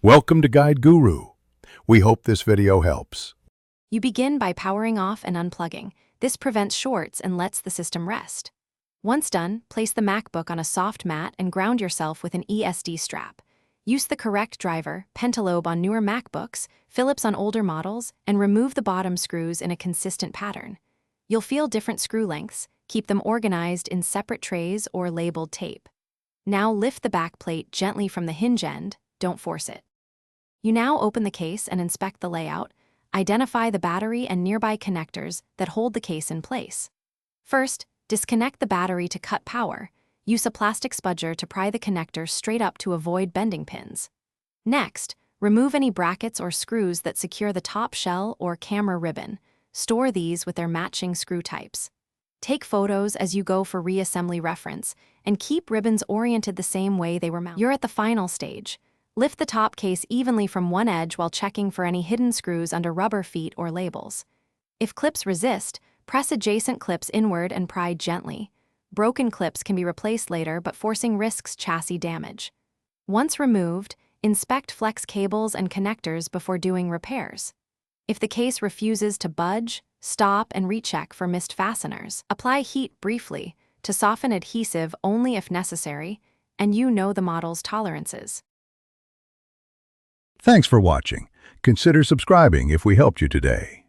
Welcome to Guide Guru. We hope this video helps. You begin by powering off and unplugging. This prevents shorts and lets the system rest. Once done, place the MacBook on a soft mat and ground yourself with an ESD strap. Use the correct driver, pentalobe on newer MacBooks, Phillips on older models, and remove the bottom screws in a consistent pattern. You'll feel different screw lengths. Keep them organized in separate trays or labeled tape. Now lift the back plate gently from the hinge end. Don't force it. You now open the case and inspect the layout. Identify the battery and nearby connectors that hold the case in place. First, disconnect the battery to cut power. Use a plastic spudger to pry the connector straight up to avoid bending pins. Next, remove any brackets or screws that secure the top shell or camera ribbon. Store these with their matching screw types. Take photos as you go for reassembly reference, and keep ribbons oriented the same way they were mounted. You're at the final stage. Lift the top case evenly from one edge while checking for any hidden screws under rubber feet or labels. If clips resist, press adjacent clips inward and pry gently. Broken clips can be replaced later, but forcing risks chassis damage. Once removed, inspect flex cables and connectors before doing repairs. If the case refuses to budge, stop and recheck for missed fasteners. Apply heat briefly to soften adhesive only if necessary, and you know the model's tolerances. Thanks for watching. Consider subscribing if we helped you today.